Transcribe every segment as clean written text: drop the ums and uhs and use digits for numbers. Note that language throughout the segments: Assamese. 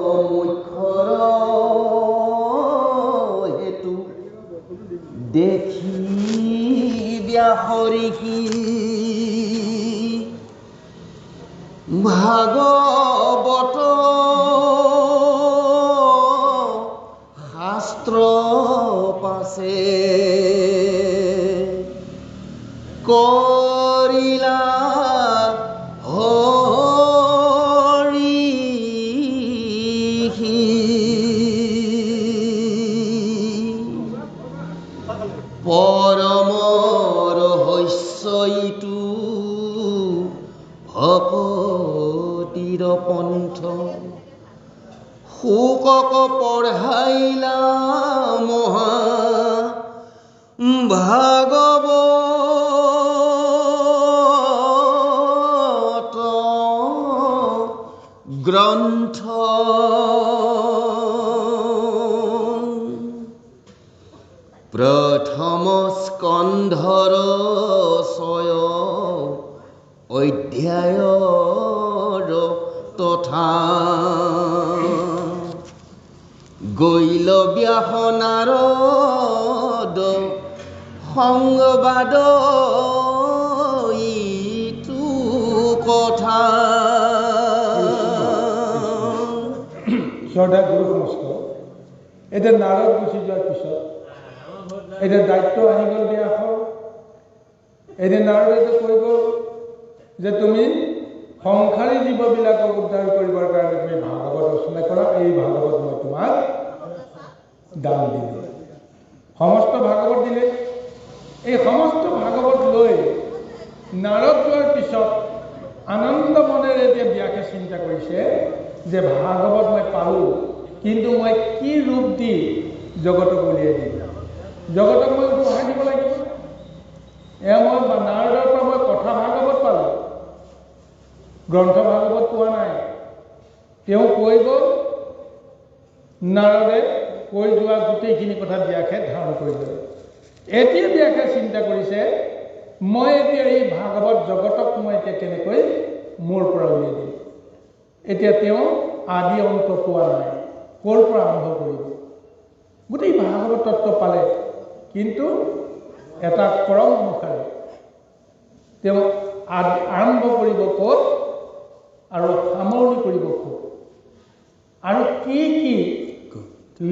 মুখৰ হেতু দেখি ব্যাহৰিকি ভাগৱত শাস্ত্ৰ পাছে কৰিলা পৰমৰ ৰহস্যইটো ভকতিৰ পন্থ শোকক পঢ়াইলা মহা ভাগৱত গ্ৰন্থ প্ৰথম স্কন্ধৰ 6 অধ্যায়ৰ তথা গৈল ব্যাস নাৰদ সংবাদ ইটো কথা। শ্ৰদ্ধা গুৰু নমস্কাৰ। এতিয়া নাৰদ গুচি যোৱাৰ পিছত এতিয়া দায়িত্ব আহি গ'ল ব্যাসৰ। এতিয়া নাৰদে কৈ গ'ল যে তুমি সংসাৰী জীৱবিলাকক উদ্ধাৰ কৰিবৰ কাৰণে তুমি ভাগৱত ৰচনা কৰা, এই ভাগৱত মই তোমাক দান দিলোঁ। সমস্ত ভাগৱত দিলে। এই সমস্ত ভাগৱত লৈ নাৰদ যোৱাৰ পিছত আনন্দ মনেৰে এতিয়া ব্যাসে চিন্তা কৰিছে যে ভাগৱত মই পালোঁ, কিন্তু মই কি ৰূপ দি জগতক উলিয়াই দিম, জগতক মই উপহাৰ দিব লাগিব। এয়া মই নাৰদৰ পৰা মই কথা ভাগৱত পালোঁ, গ্ৰন্থ ভাগৱত পোৱা নাই। তেওঁ কৈ গ'ল, নাৰদে কৈ যোৱা গোটেইখিনি কথা ব্যাসে ধাৰণ কৰিলে। এতিয়া ব্যাসে চিন্তা কৰিছে মই এতিয়া এই ভাগৱত জগতক মই এতিয়া কেনেকৈ মোৰ পৰা উলিয়াই দিম। এতিয়া তেওঁ আদি অন্ত পোৱা নাই, ক'ৰ পৰা আৰম্ভ কৰিব। গোটেই ভাগৱত তত্ত্ব পালে, কিন্তু এটা ক্ৰম অনুসাৰে তেওঁ আৰম্ভ কৰিব ক'ত আৰু সামৰণি কৰিব ক'ত, আৰু কি কি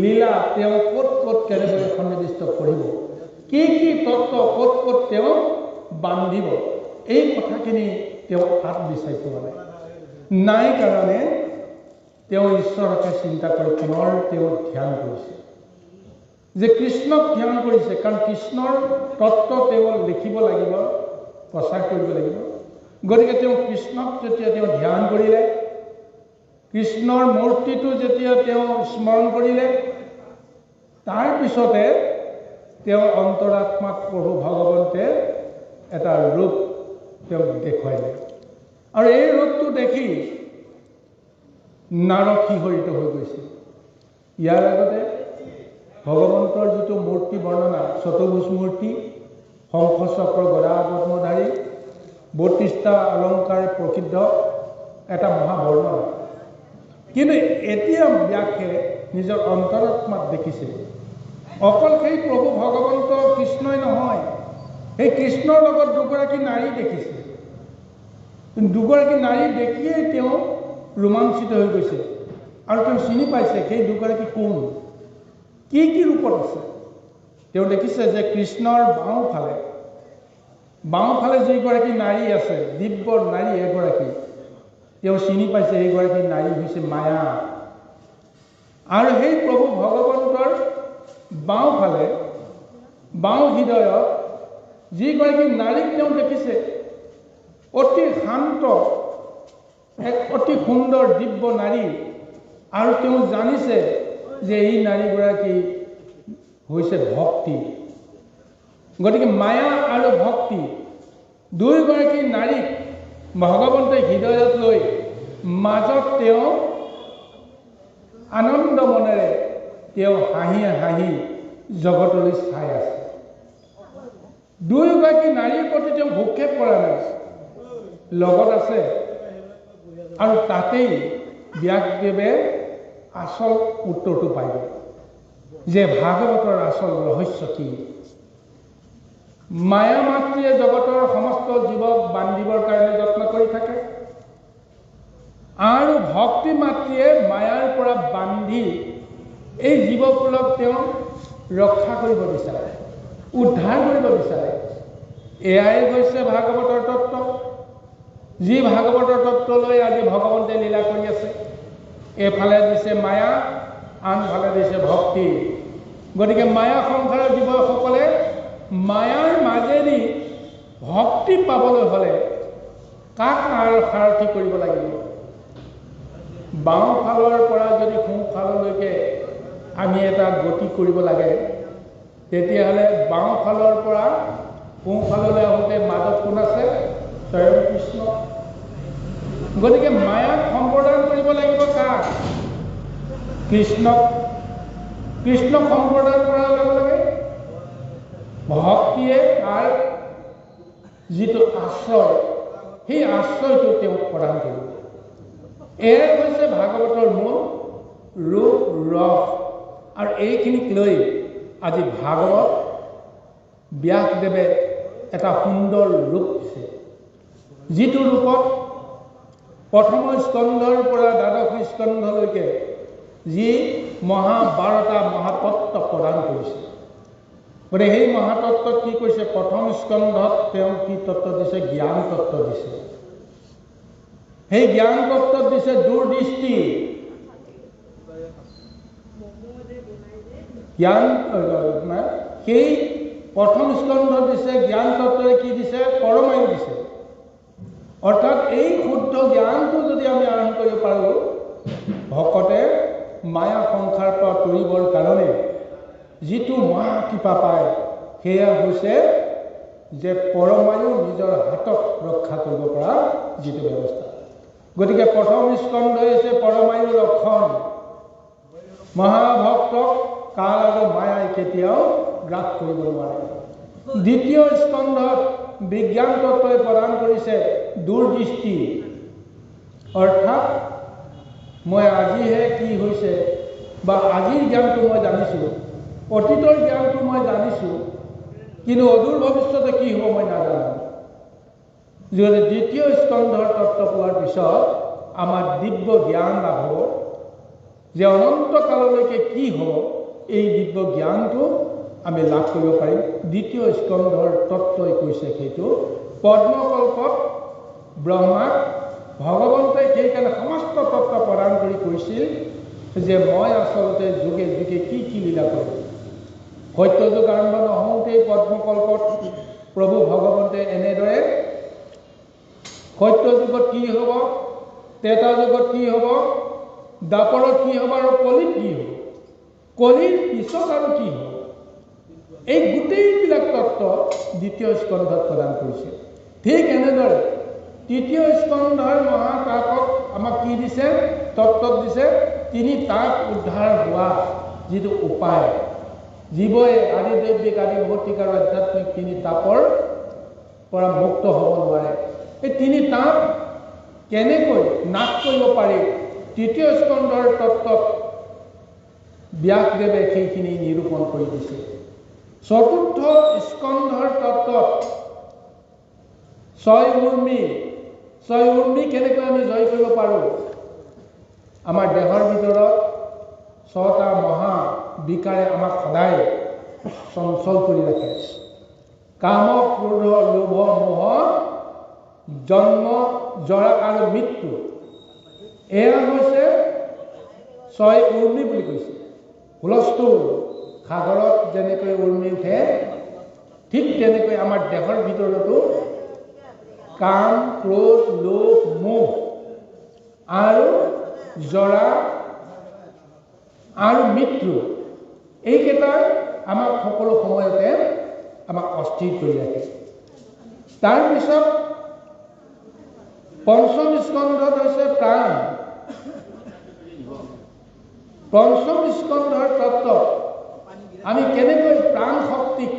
লীলা তেওঁ ক'ত ক'ত কেনেদৰে সন্নিৱিষ্ট কৰিব, কি কি তত্ত্ব ক'ত ক'ত তেওঁ বান্ধিব, এই কথাখিনি তেওঁ হাত বিচাৰি পোৱা নাই কাৰণে তেওঁ ঈশ্বৰকে চিন্তা কৰি পুনৰ তেওঁ ধ্যান কৰিছে, যে কৃষ্ণক ধ্যান কৰিছে। কাৰণ কৃষ্ণৰ তত্ত্ব তেওঁ লিখিব লাগিব, প্ৰচাৰ কৰিব লাগিব। গতিকে তেওঁ কৃষ্ণক যেতিয়া তেওঁ ধ্যান কৰিলে, কৃষ্ণৰ মূৰ্তিটো যেতিয়া তেওঁ স্মৰণ কৰিলে, তাৰপিছতে তেওঁৰ অন্তৰাত্মাক প্ৰভু ভগৱন্তে এটা ৰূপ তেওঁক দেখুৱাইলে। আৰু এই ৰূপটো দেখি নাৰদ শিহৰিত হৈ গৈছে। ইয়াৰ আগতে ভগৱন্তৰ যিটো মূৰ্তি বৰ্ণনা, চতুৰ্ভুজ মূৰ্তি, শংখ চক্ৰ গদা পদ্মধাৰী, 32টা অলংকাৰ প্ৰসিদ্ধ এটা মহাবৰ্ণনা। কিন্তু এতিয়া ব্যাসে নিজৰ অন্তৰাত্মাত দেখিছে অকল সেই প্ৰভু ভগৱন্ত কৃষ্ণই নহয়, সেই কৃষ্ণৰ লগত দুগৰাকী নাৰী দেখিছে। দুগৰাকী নাৰী দেখিয়েই তেওঁ ৰোমাঞ্চিত হৈ গৈছে, আৰু তেওঁ চিনি পাইছে সেই দুগৰাকী কোন, কি কি ৰূপত আছে। তেওঁ দেখিছে যে কৃষ্ণৰ বাওঁফালে যিগৰাকী নাৰী আছে, দিব্য নাৰী এগৰাকী, তেওঁ চিনি পাইছে এইগৰাকী নাৰী হৈছে মায়া। আৰু সেই প্ৰভু ভগৱন্তৰ বাওঁফালে বাওঁ হৃদয়ত যিগৰাকী নাৰীক তেওঁ দেখিছে, অতি শান্ত, এক অতি সুন্দৰ দিব্য নাৰী, আৰু তেওঁ জানিছে যে এই নাৰীগৰাকী হৈছে ভক্তি। গতিকে মায়া আৰু ভক্তি দুয়োগৰাকী নাৰীক ভগৱন্তই হৃদয়ত লৈ মাজত তেওঁ আনন্দ মনেৰে তেওঁ হাঁহি হাঁহি জগতলৈ চাই আছে। দুয়োগৰাকী নাৰীৰ প্ৰতি তেওঁ ভূক্ষেপ কৰা নাই, লগত আছে। আৰু তাতেই ব্যাসদেৱে আচল উত্তৰটো পাই গ'ল যে ভাগৱতৰ আচল ৰহস্য কি। মায়া মাতৃয়ে জগতৰ সমস্ত জীৱক বান্ধিবৰ কাৰণে যত্ন কৰি থাকে আৰু ভক্তি মাতৃয়ে মায়াৰ পৰা বান্ধি এই জীৱকুলক তেওঁ ৰক্ষা কৰিব বিচাৰে, উদ্ধাৰ কৰিব বিচাৰে। এয়াই হৈছে ভাগৱতৰ তত্ত্ব, যি ভাগৱতৰ তত্ত্ব লৈ আজি ভগৱন্তে লীলা কৰি আছে। এফালে দিছে মায়া, আনফালে দিছে ভক্তি। গতিকে মায়া সংসাৰৰ জীৱসকলে মায়াৰ মাজেদি ভক্তি পাবলৈ হ'লে কাক সাৰথি কৰিব লাগিব? বাওঁফালৰ পৰা যদি সোঁফাললৈকে আমি এটা গতি কৰিব লাগে, তেতিয়াহ'লে বাওঁফালৰ পৰা সোঁফাললৈ আহোঁতে মাজত কোন আছে? স্বয়ং কৃষ্ণ। গতিকে মায়াক সম্প্ৰদান কৰিব লাগিব কাক? কৃষ্ণক। কৃষ্ণক সম্প্ৰদান কৰাৰ লগে লগে ভক্তিয়ে তাৰ যিটো আশ্ৰয়, সেই আশ্ৰয়টো তেওঁক প্ৰদান কৰিব। এয়াই হৈছে ভাগৱতৰ মূল ৰূপ ৰস। আৰু এইখিনিক লৈ আজি ভাগৱত ব্যাসদেৱে এটা সুন্দৰ ৰূপ দিছে, যিটো ৰূপত প্ৰথম স্কন্ধৰ পৰা দ্বাদশ স্কন্ধলৈকে যি 12টা মহাতত্ত্ব প্ৰদান কৰিছে। গতিকে সেই মহাতত্ত্বত কি কৈছে? প্ৰথম স্কন্ধত তেওঁ কি তত্ত্ব দিছে? জ্ঞান তত্ত্ব দিছে। সেই জ্ঞান তত্ত্বত দিছে দূৰদৃষ্টি। জ্ঞান সেই প্ৰথম স্কন্ধত দিছে জ্ঞান তত্ত্বৰে কি দিছে? পৰমায়ু দিছে। অৰ্থাৎ এই শুদ্ধ জ্ঞানটো যদি আমি আৰম্ভ কৰিব পাৰোঁ, ভকতে মায়া সংসাৰ পৰা তৰিবৰ কাৰণে যিটো মহা কৃপা পায়, সেয়া হৈছে যে পৰমায়ু নিজৰ হাতত ৰক্ষা কৰিব পৰা যিটো ব্যৱস্থা। গতিকে প্ৰথম স্কন্ধই হৈছে পৰমায়ু লক্ষণ। মহাভক্তক কাল আৰু মায়াই কেতিয়াও গ্ৰাস কৰিব নোৱাৰে। দ্বিতীয় স্কন্ধত বিজ্ঞান তত্ত্বই প্ৰদান কৰিছে দূৰদৃষ্টি। অৰ্থাৎ মই আজিহে কি হৈছে বা আজিৰ জ্ঞানটো মই জানিছোঁ, অতীতৰ জ্ঞানটো মই জানিছোঁ, কিন্তু অদূৰ ভৱিষ্যতে কি হ'ব মই নাজানো। যদি দ্বিতীয় স্কন্ধৰ তত্ত্ব পোৱাৰ পিছত আমাৰ দিব্য জ্ঞান লাভ হ'ব, যে অনন্ত কাললৈকে কি হ'ব, এই দিব্য জ্ঞানটো আমি লাভ কৰিব পাৰিম। দ্বিতীয় স্কন্ধৰ তত্ত্বই কৈছে সেইটো। পদ্মকল্পত ব্ৰহ্মাক ভগৱন্তই সেইকাৰণে সমস্ত তত্ত্ব প্ৰদান কৰি কৈছিল যে মই আচলতে যুগে যুগে কি কি লীলা কৰিম। সত্যযুগ আৰম্ভ নহওঁতেই পদ্মকল্পত প্ৰভু ভগৱন্তে এনেদৰে সত্যযুগত কি হ'ব, ত্ৰেতা যুগত কি হ'ব, দ্বাপৰত কি হ'ব আৰু কলিত কি হ'ব, কলিৰ পিছত আৰু কি হ'ব, এই গোটেইবিলাক তত্ত্ব দ্বিতীয় স্কন্ধত প্ৰদান কৰিছে। ঠিক এনেদৰে তৃতীয় স্কন্ধৰ মহাতাপক আমাক কি দিছে? তত্ত্বত দিছে তিনি তাপ উদ্ধাৰ হোৱা যিটো উপায়। জীৱই আদি দৈৱিক আদি ভৌতিক আৰু আধ্যাত্মিক তিনি তাপৰ পৰা মুক্ত হ'ব নোৱাৰে। এই তিনি তাপ কেনেকৈ নাশ কৰিব পাৰি, তৃতীয় স্কন্ধৰ তত্ত্বত ব্যাসদেৱে সেইখিনি নিৰূপণ কৰি দিছে। চতুৰ্থ স্কন্ধৰ তত্ত্বত ছয় উৰ্মি কেনেকৈ আমি জয় কৰিব পাৰোঁ। আমাৰ দেহৰ ভিতৰত 6টা মহা বিকাৰে আমাক সদায় চঞ্চল কৰি ৰাখে। কাম, ক্ৰোধ, লোভ, মোহ, জন্ম, জৰা আৰু মৃত্যু। এয়া হৈছে 6 উৰ্মি বুলি কৈছে। হুলস্থুল সাগৰত যেনেকৈ উৰ্মি উঠে, ঠিক তেনেকৈ আমাৰ দেহৰ ভিতৰতো কাম, ক্ৰোধ, লোভ, মোহ আৰু জৰা আৰু মৃত্যু, এইকেইটাই আমাক সকলো সময়তে আমাক অস্থিৰ কৰি ৰাখে। তাৰপিছত পঞ্চম স্কন্ধত হৈছে প্ৰাণ। পঞ্চম স্কন্ধৰ তত্ত্ব আমি কেনেকৈ প্ৰাণ শক্তিক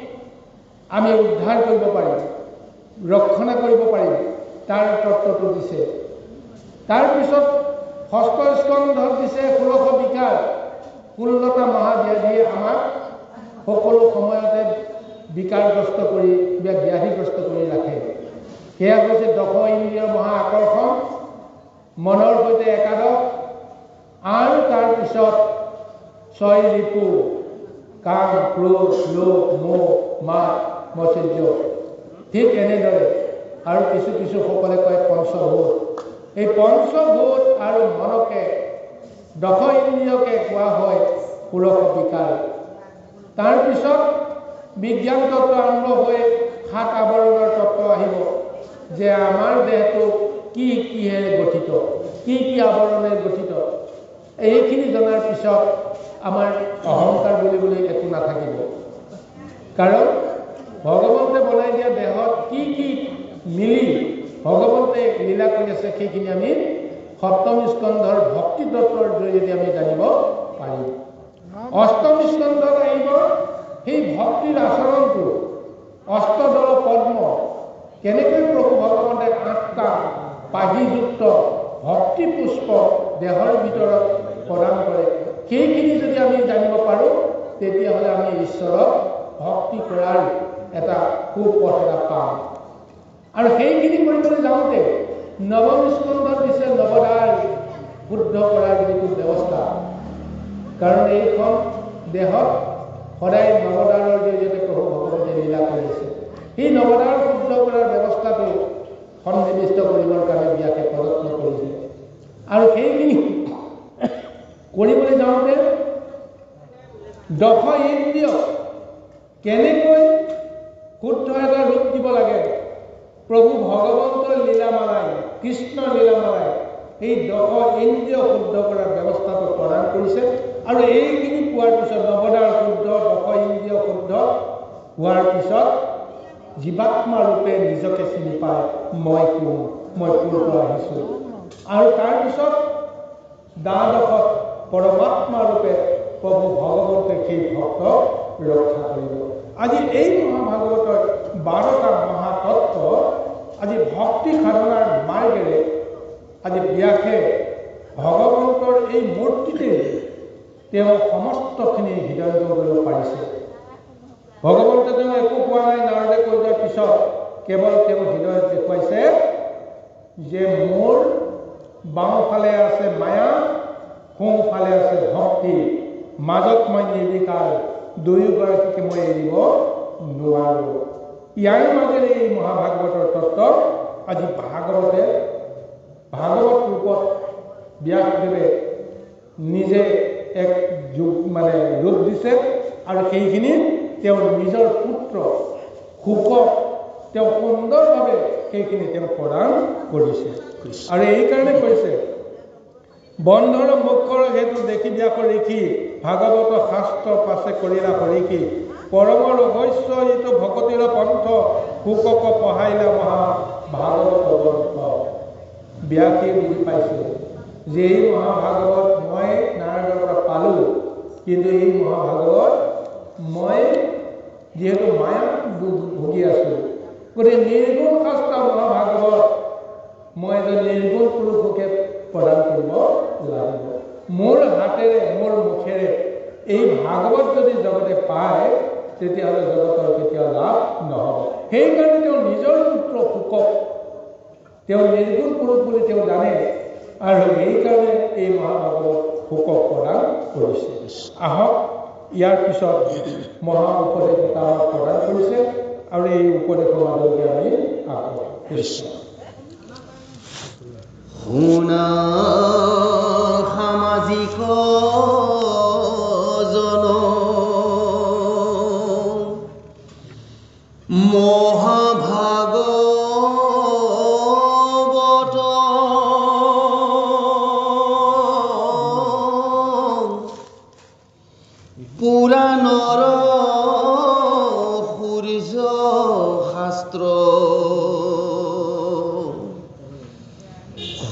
আমি উদ্ধাৰ কৰিব পাৰিম, ৰক্ষণা কৰিব পাৰিম, তাৰ তত্ত্বটো দিছে। তাৰপিছত ষষ্ঠ স্কন্ধত দিছে 16 বিকাৰ। 16টা মহাব্যাধিয়ে আমাক সকলো সময়তে বিকাৰগ্ৰস্ত কৰি ব্যাধিগ্ৰস্ত কৰি ৰাখে। সেয়া হৈছে দশ ইন্দ্ৰিয় মহা আকৰ্ষণ, মনৰ সৈতে একাদশ, আৰু তাৰপিছত 6 ঋতু, কাম, ক্ৰোধ, লোভ, মোহ, মাদ, মৎসৰ্য। ঠিক এনেদৰে আৰু কিছু সকলে কয় পঞ্চভূত। এই পঞ্চভূত আৰু মনকে দশ ইন্দ্ৰিয়কে কোৱা হয় ষোড়শ বিকাৰ। তাৰপিছত বিজ্ঞান তত্ত্ব আৰম্ভ হৈ 7 আৱৰণৰ তত্ত্ব আহিব যে আমাৰ দেহটো কিহেৰে গঠিত, কি আৱৰণেৰে গঠিত। এইখিনি জনাৰ পিছত আমাৰ অহংকাৰ বুলিবলৈ একো নাথাকিব। কাৰণ ভগৱন্তে বনাই দিয়া দেহত কি মিলি ভগৱন্তে লীলা কৰি আছে সেইখিনি আমি সপ্তম স্কন্ধৰ ভক্তি তত্ত্বৰ জৰিয়তে আমি জানিব পাৰিম। অষ্টম স্কন্ধত আহিব সেই ভক্তিৰ আচৰণটো, অষ্টদল পদ্ম, কেনেকৈ প্ৰভু ভগৱন্তে 8টা পাহিযুক্ত ভক্তি পুষ্প দেহৰ ভিতৰত প্ৰদান কৰে, সেইখিনি যদি আমি জানিব পাৰোঁ তেতিয়াহ'লে আমি ঈশ্বৰক ভক্তি কৰাৰ এটা সুপথ এটা পাম। আৰু সেইখিনি কৰিবলৈ যাওঁতে নৱম স্কন্ধত দিছে নৱদ্বাৰ শুদ্ধ কৰাৰ যিটো ব্যৱস্থা। কাৰণ এইখন দেহত সদায় নৱদ্বাৰৰ জৰিয়তে প্ৰভু ভগৱন্তে লীলা কৰি আছে। সেই নৱদ্বাৰ শুদ্ধ কৰাৰ ব্যৱস্থাটো সন্নিৱিষ্ট কৰিবৰ কাৰণে ব্যাসে প্ৰযত্ন কৰিছে। আৰু সেইখিনি কৰিবলৈ যাওঁতে দশ ইন্দ্ৰিয় কেনেকৈ শুদ্ধ এটা ৰূপ দিব লাগে, প্ৰভু ভগৱন্তৰ লীলামালাই, কৃষ্ণ লীলামালাই এই দশ ইন্দ্ৰিয় শুদ্ধ কৰাৰ ব্যৱস্থাটো প্ৰদান কৰিছে। আৰু এইখিনি পোৱাৰ পিছত নৱদ্বাৰ শুদ্ধ, দশ ইন্দ্ৰিয় শুদ্ধ হোৱাৰ পিছত জীৱাত্মা ৰূপে নিজকে চিনি পায়, মই কোন, মই ক'ৰ পৰা আহিছোঁ। আৰু তাৰপিছত দ্বাদশত পৰমাত্মা ৰূপে প্ৰভু ভগৱন্তে সেই ভক্তক ৰক্ষা কৰিব। আজি এই মহাভাগৱতৰ 12টা মহাতত্ত্ব আজি ভক্তি সাধনাৰ মাৰ্গেৰে আজি ব্যাসে ভগৱন্তৰ এই মূৰ্তিতে তেওঁ সমস্তখিনি হৃদয়ংগম কৰিব পাৰিছে। ভগৱন্তে তেওঁ একো কোৱা নাই, নাৰদে কৈ যোৱাৰ পিছত কেৱল তেওঁ হৃদয়ত দেখুৱাইছে যে মোৰ বাওঁফালে আছে মায়া, সোঁফালে আছে ভক্তি, মাজত মই নিৰ্বিকাৰ, দুয়োগৰাকীকে মই এৰিব নোৱাৰোঁ। ইয়াৰ মাজেৰে এই মহাভাগৱতৰ তত্ত্ব আজি ভাগৱত ৰূপত ব্যাসদেৱে নিজে এক ৰূপ দিছে। আৰু সেইখিনি তেওঁৰ নিজৰ পুত্ৰ শুকক তেওঁ সুন্দৰভাৱে সেইখিনি তেওঁ প্ৰদান কৰিছে। আৰু এইকাৰণে কৈছে বন্ধৰ মুখৰ হেতু দেখি ব্যাসৰ লিখি, ভাগৱত শাস্ত্ৰ পাছে কৰিলা হৰিকি, পৰম ৰহস্য এইটো ভকতিৰ পন্থ, শুকক পঢ়াইলা মহা ভাগৱত গ্ৰন্থ। ব্যাসে বুজি পাইছে যে এই মহাভাগৱত মই নাৰদৰ পৰা পালোঁ, কিন্তু এই মহাভাগৱত মই যিহেতু মায়াত ভুগি আছোঁ, গতিকে নিৰ্গুণ শাস্ত্ৰ মহাভাগৱত মই এজন নিৰ্গুণ পুৰুষকে প্ৰদান কৰিব লাগিব। মোৰ হাতেৰে, মোৰ মুখেৰে এই ভাগৱত যদি জগতে পায় তেতিয়াহ'লে জগতৰ কেতিয়াও লাভ নহ'ব। সেইকাৰণে তেওঁ নিজৰ পুত্ৰ শুকক তেওঁ নিৰ্গুণ পুৰুষ বুলি তেওঁ জানে, আৰু সেইকাৰণে এই মহাভাগৱত শুকক প্ৰদান কৰিছে। আহক ইয়াৰ পিছত মহা উপদেশ এটা প্ৰদান কৰিছে, আৰু এই উপদেশৰ মাজতে আমি কৃষ্ণ শুনা সামাজিক জন মহাভাগৱত পুৰাণৰ সূৰ্য শাস্ত্ৰ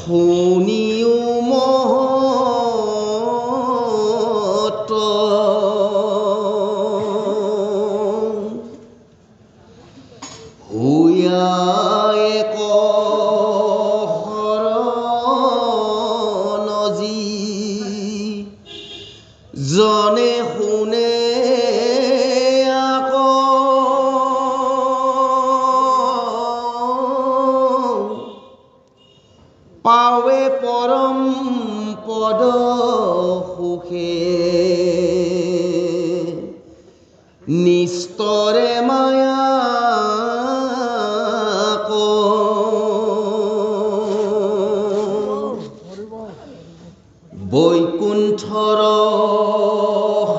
শুনিও মহৎ হুয়া এক শৰণ যি জনে শুনে আকৌ পাৱে পৰম পদ সুখে নিস্তৰে মায়া বৈকুণ্ঠৰ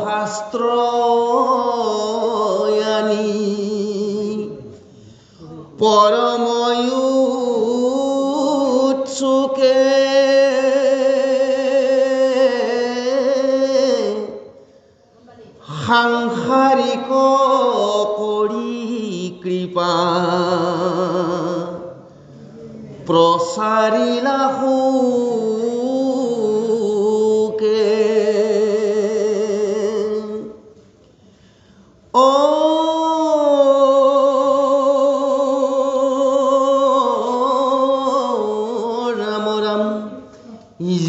শাস্ত্ৰ আনি পৰময়ুৎসুকে সাংসাৰিক কৰি কৃপা প্ৰচাৰিলা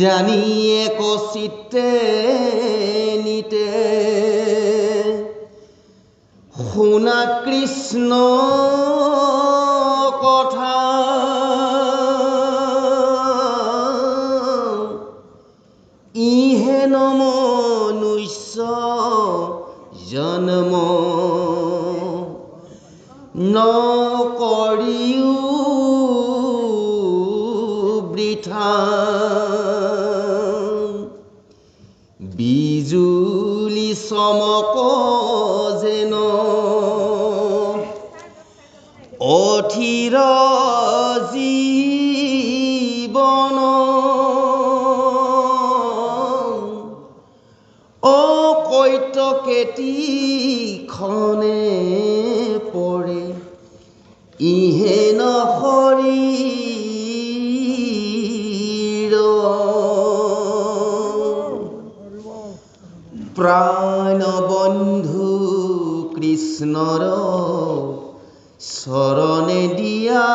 জানি এক চিত্তে নিতে শুনা কৃষ্ণ কথা ইহে নমনুষ্য জন্ম নকৰিও বৃথা বিজুলি চমক যেন অথিৰ জীৱন অকৈত কেতিখনে পৰে ইহে শৰীৰ প্ৰাণবন্ধু কৃষ্ণৰ চৰণে দিয়া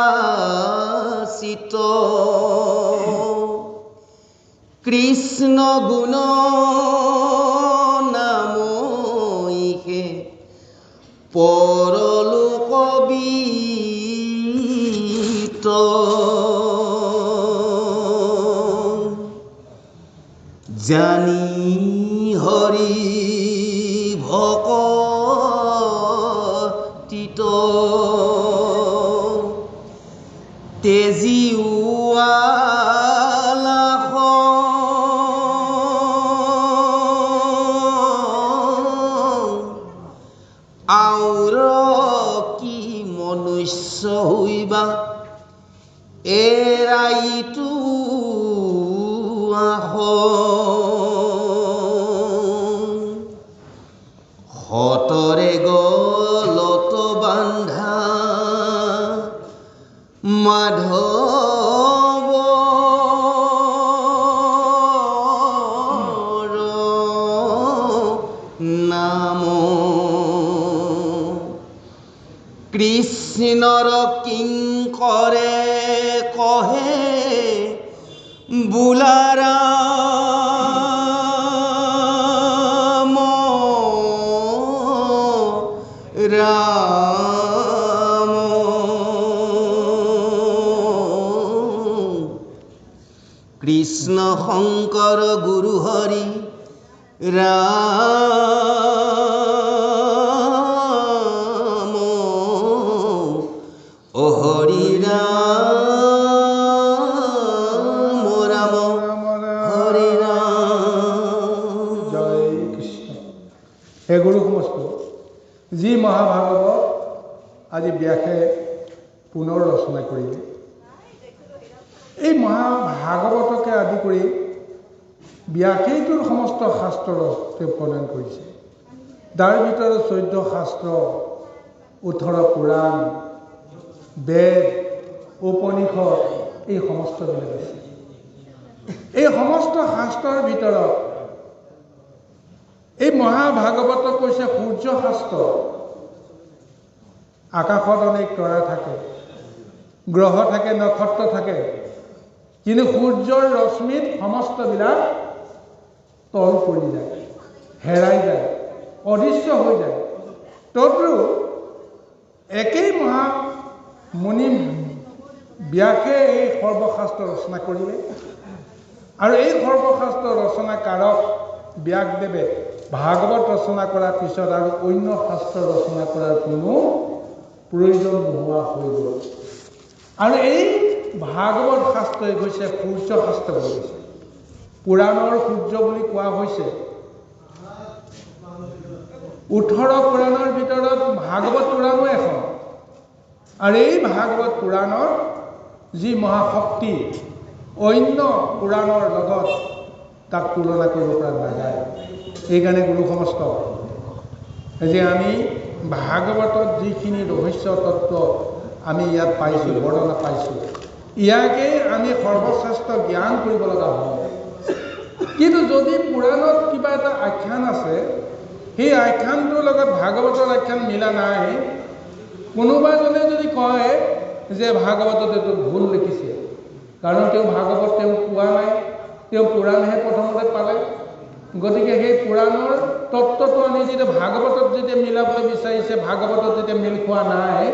চিত কৃষ্ণ গুণ নামইহে পৰলোকবিত জানি হৰি ভকতিত তেজিওৱালা আউৰ কি মনুষ্য হইবা এৰাইতো আহ হতৰে গলত বান্ধা মাধৱৰ নাম কৃষ্ণৰ কিংকৰে কহে বুলাৰা ৰাম কৃষ্ণ শংকৰ গুৰু হৰি ৰাম ও হৰি ৰাম ৰাম হৰি ৰাম জয় কৃষ্ণ। হে গুৰু সমস্ত যি মহাভাগৱত আজি ব্যাসে পুনৰ ৰচনা কৰিলে এই মহাভাগৱতকে আদি কৰি ব্যাসেইটোৰ সমস্ত শাস্ত্ৰ তেওঁ প্ৰণয়ন কৰিছে। তাৰ ভিতৰত 14 শাস্ত্ৰ 18 পুৰাণ বেদ উপনিষদ এই সমস্তবিলাক আছে। এই সমস্ত শাস্ত্ৰৰ ভিতৰত এই মহাভাগৱত কৈছে সূৰ্য শাস্ত্ৰ। আকাশত অনেক তৰা থাকে, গ্ৰহ থাকে, নক্ষত্ৰ থাকে, কিন্তু সূৰ্যৰ ৰশ্মিত সমস্তবিলাক তল পৰি যায়। হেৰাই যায়, অদৃশ্য হৈ যায়। তদ্ৰু একেই মহামুনি ব্যাসে এই সৰ্বশাস্ত্ৰ ৰচনা কৰিলে আৰু এই সৰ্বশাস্ত্ৰ ৰচনাকাৰক ব্যাসদেৱে ভাগৱত ৰচনা কৰাৰ পিছত আৰু অন্য শাস্ত্ৰ ৰচনা কৰাৰ কোনো প্ৰয়োজন নোহোৱা হৈ গ'ল। আৰু এই ভাগৱত শাস্ত্ৰই হৈছে সূৰ্য শাস্ত্ৰ বুলি কৈছে। পুৰাণৰ সূৰ্য বুলি কোৱা হৈছে। 18 পুৰাণৰ ভিতৰত ভাগৱত পুৰাণো এখন। আৰু এই ভাগৱত পুৰাণৰ যি মহাশক্তি অন্য পুৰাণৰ লগত তাক তুলনা কৰিব পৰা নাযায়। সেইকাৰণে গুৰু সমস্ত যে আমি ভাগৱতত যিখিনি ৰহস্য তত্ত্ব আমি ইয়াত পাইছোঁ, বৰ্ণনা পাইছোঁ, ইয়াকে আমি সৰ্বশ্ৰেষ্ঠ জ্ঞান কৰিব লগা হয়। কিন্তু যদি পুৰাণত কিবা এটা আখ্যান আছে, সেই আখ্যানটোৰ লগত ভাগৱতৰ আখ্যান মিলা নাই, কোনোবা জনে যদি কয় যে ভাগৱতত এইটো ভুল লিখিছে, কাৰণ তেওঁ ভাগৱত তেওঁ পোৱা নাই, তেওঁ পুৰাণহে প্ৰথমতে পালে, গতিকে সেই পুৰাণৰ তত্ত্বটো আমি যেতিয়া ভাগৱতত যেতিয়া মিলাবলৈ বিচাৰিছে, ভাগৱতত যেতিয়া মিল খোৱা নাই,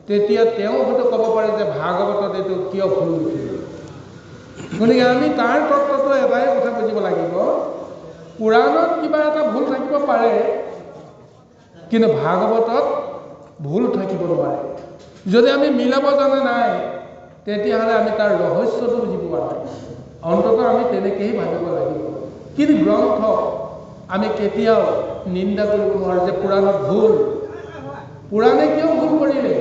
তেতিয়া তেওঁ হয়তো ক'ব পাৰে যে ভাগৱতত এইটো কিয় ভুল লিখিলে। গতিকে আমি তাৰ তত্ত্বটো এটাই কথা বুজিব লাগিব, পুৰাণত কিবা এটা ভুল থাকিব পাৰে, কিন্তু ভাগৱতত ভুল থাকিব নোৱাৰে। যদি আমি মিলাব জনা নাই, তেতিয়াহ'লে আমি তাৰ ৰহস্যটো বুজিব পৰা নাই। অন্ততঃ আমি তেনেকৈয়ে ভাবিব লাগিব। কিন্তু গ্ৰন্থ আমি কেতিয়াও নিন্দা কৰিব নোৱাৰোঁ যে পুৰাণত ভুল। পুৰাণে কিয় ভুল কৰিলে?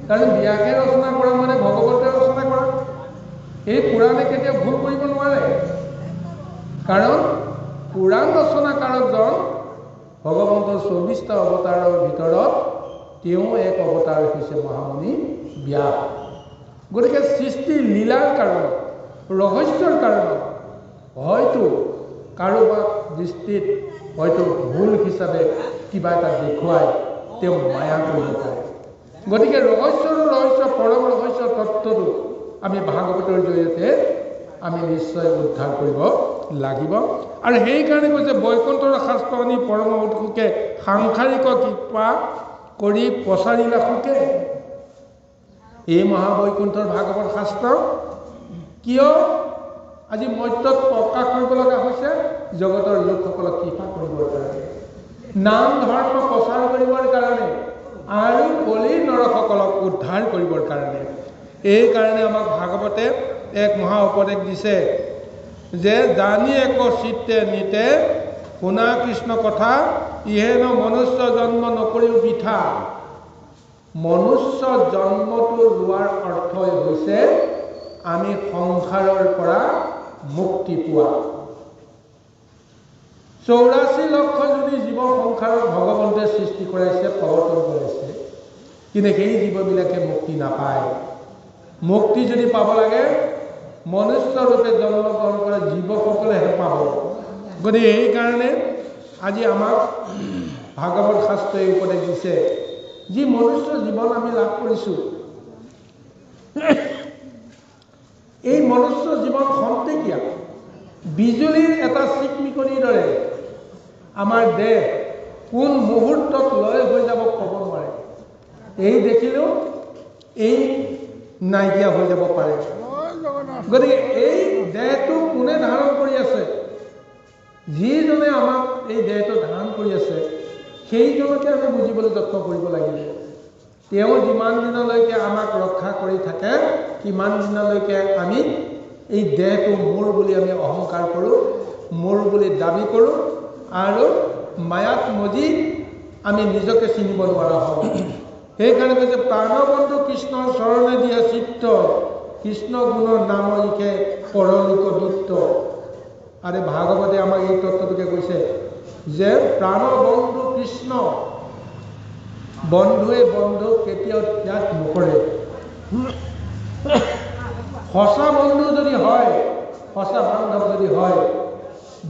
কাৰণ ব্যাসে ৰচনা কৰা মানে ভগৱতে ৰচনা কৰা। এই পুৰাণে কেতিয়াও ভুল কৰিব নোৱাৰে, কাৰণ পুৰাণ ৰচনাকাৰকজন ভগৱন্তৰ 24টা অৱতাৰৰ ভিতৰত তেওঁ এক অৱতাৰ হৈছে মহামুনি ব্যাস। গতিকে সৃষ্টিৰ লীলাৰ কাৰণত, ৰহস্যৰ কাৰণত হয়তো কাৰোবাক দৃষ্টিত হয়তো ভুল হিচাপে কিবা এটা দেখুৱাই তেওঁ মায়া কৰিব পাৰে। গতিকে ৰহস্যৰো ৰহস্য, পৰম ৰহস্য তত্ত্বটো আমি ভাগৱতৰ জৰিয়তে আমি নিশ্চয় উদ্ধাৰ কৰিব লাগিব। আৰু সেইকাৰণে কৈছে বৈকুণ্ঠৰ শাস্ত্ৰ আনি পৰম উৎসুকে সাংসাৰিক কৃপা কৰি প্ৰচাৰিলা সুকে। এই মহাবৈকুণ্ঠৰ ভাগৱত শাস্ত্ৰ কিয় আজি মৰ্ত্যত প্ৰকাশ কৰিব লগা হৈছে? জগতৰ লোকসকলক কৃপা কৰিবৰ কাৰণে, নাম ধৰ্ম প্ৰচাৰ কৰিবৰ কাৰণে আৰু বলি নৰসকলক উদ্ধাৰ কৰিবৰ কাৰণে। এই কাৰণে আমাক ভাগৱতে এক মহা উপদেশ দিছে যে জানি এক চিত্তে নিতে শুনা কৃষ্ণ কথা, ইহেন মনুষ্য জন্ম নকৰিও বৃথা। মনুষ্য জন্মটো লোৱাৰ অৰ্থই হৈছে আমি সংসাৰৰ পৰা মুক্তি পোৱা। 84 লক্ষ যদি জীৱ সংসাৰত ভগৱন্তে সৃষ্টি কৰাইছে, প্ৰৱৰ্তন কৰাইছে, কিন্তু সেই জীৱবিলাকে মুক্তি নাপায়। মুক্তি যদি পাব লাগে মনুষ্য ৰূপে জন্মগ্ৰহণ কৰা জীৱসকলেহে পাব। গতিকে এইকাৰণে আজি আমাক ভাগৱত শাস্ত্ৰই উপদেশ দিছে, যি মনুষ্য জীৱন আমি লাভ কৰিছোঁ, এই মনুষ্য জীৱন খন্তেকীয়া। বিজুলীৰ এটা চিকমিকনিৰ দৰে আমাৰ দেহ কোন মুহূৰ্তত লয় হৈ যাব ক'ব নোৱাৰে। এই দেখিলেও এই নাইকিয়া হৈ যাব পাৰে। গতিকে এই দেহটো কোনে ধাৰণ কৰি আছে? যিজনে আমাক এই দেহটো ধাৰণ কৰি আছে, সেইজনকে আমি বুজিবলৈ যত্ন কৰিব লাগিব। তেওঁ যিমান দিনলৈকে আমাক ৰক্ষা কৰি থাকে, সিমান দিনলৈকে আমি এই দেহটো মোৰ বুলি আমি অহংকাৰ কৰোঁ, মোৰ বুলি দাবী কৰোঁ, আৰু মায়াত মজি আমি নিজকে চিনিব নোৱাৰা হওঁ। সেইকাৰণে কৈছে প্ৰাণবন্ধু কৃষ্ণৰ চৰণে দিয়া চিত্ত, কৃষ্ণ গুণৰ নাম লিখে পৰলোক বৃত্ত। আৰু ভাগৱতে আমাক এই তত্ত্বটোকে কৈছে যে প্ৰাণবন্ধু কৃষ্ণ, বন্ধুৱে বন্ধুক কেতিয়াও ত্যাগ নকৰে। সঁচা বন্ধু যদি হয়, সঁচা বান্ধৱ যদি হয়,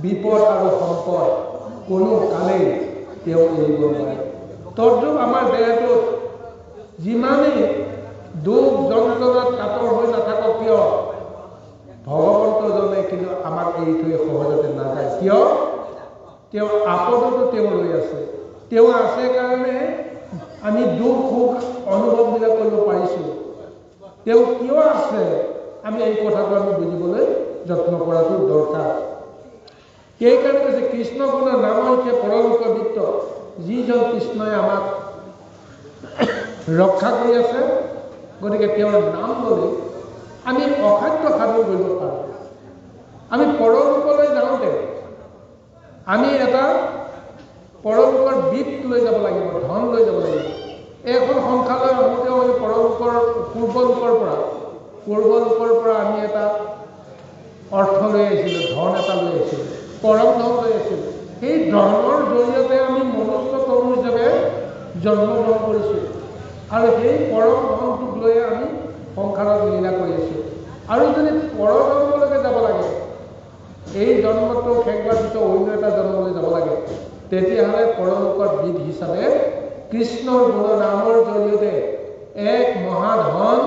বিপদ আৰু সম্পদ কোনো কালেই তেওঁ এৰিব নোৱাৰে। তদ্ৰূপ আমাৰ দেহটোত যিমানেই দুখ যন্ত্ৰণাত কাতৰ হৈ নাথাকক কিয়, ভগৱন্তজনে কিন্তু আমাক এৰি থৈ সহজতে নাযায়। কিয়? তেওঁৰ আপদতো তেওঁ লৈ আছে। তেওঁ আছে কাৰণে আমি দুখ সুখ অনুভৱবিলাক কৰিব পাৰিছোঁ। তেওঁ কিয় আছে আমি এই কথাটো আমি বুজিবলৈ যত্ন কৰাটো দৰকাৰ। সেইকাৰণে কৈছে কৃষ্ণ গুণৰ নাম হৈছে পৰলোক বৃত্ত। যিজন কৃষ্ণই আমাক ৰক্ষা কৰি আছে, গতিকে তেওঁৰ নাম ল'লে আমি অসাধ্য সাধন কৰিব পাৰোঁ। আমি পৰলোকলৈ যাওঁতে আমি এটা পৰলোকৰ বিত্ত লৈ যাব লাগিব, ধন লৈ যাব লাগিব। এইখন সংসাৰলৈ আহোঁতেও আমি পৰলোকৰ পূৰ্বলোকৰ পৰা আমি এটা অৰ্থ লৈ আহিছিলোঁ, ধন এটা লৈ আহিছিলোঁ, পৰম ধন লৈ আহিছিলোঁ। সেই ধনৰ জৰিয়তে আমি মনুষ্য তৰু হিচাপে জন্মগ্ৰহণ কৰিছোঁ আৰু সেই পৰম ধনটোক লৈয়ে আমি সংসাৰত লীলা কৰি আছোঁ। আৰু যদি পৰজন্মলৈকে যাব লাগে, এই জন্মটো শেষ হোৱাৰ পিছত অন্য এটা জন্মলৈ যাব লাগে, তেতিয়াহ'লে পৰলোকৰ বিধ হিচাপে কৃষ্ণৰ গুণনামৰ জৰিয়তে এক মহাধন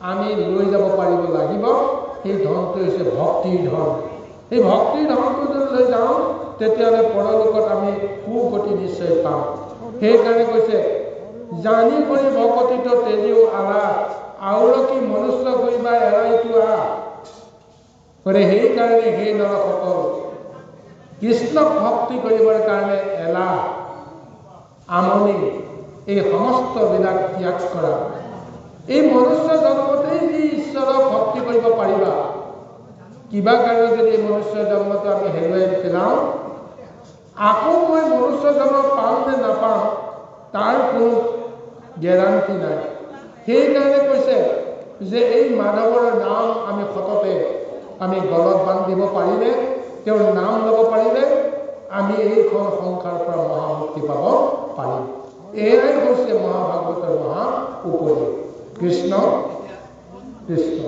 আমি লৈ যাব পাৰিব লাগিব। সেই ধনটো হৈছে ভক্তিৰ ধন। সেই ভক্তিৰ ধনটো যদি লৈ যাওঁ, তেতিয়াহ'লে পৰলোকত আমি সুগতি নিশ্চয় পাম। সেইকাৰণে কৈছে জানি কৰি ভকতিটো তেজিও আলা, আউলকি মনুষ্য কৰিবা এৰাইটো আ। সেইকাৰণে সেই নৰসকল কৃষ্ণক ভক্তি কৰিবৰ কাৰণে এলাহ, আমনি, এই সমস্তবিলাক ত্যাগ কৰা। এই মনুষ্য জন্মতেই যি ঈশ্বৰক ভক্তি কৰিব পাৰিবা, কিবা কাৰণে যদি এই মনুষ্য জন্মটো আমি হেৰুৱাই পেলাওঁ, আকৌ মই মনুষ্য জন্ম পাম নে নাপাম তাৰ কোনো গেৰাণ্টি নাই। সেইকাৰণে কৈছে যে এই মাধৱৰ নাম আমি সততে আমি গলত বান্ধিব পাৰিলে, তেওঁৰ নাম ল'ব পাৰিলে আমি এইখন সংসাৰৰ পৰা মহামুক্তি পাব পাৰিম। এয়াই হৈছে মহাভাগৱতৰ মহা উপদেশ। কৃষ্ণ কৃষ্ণ।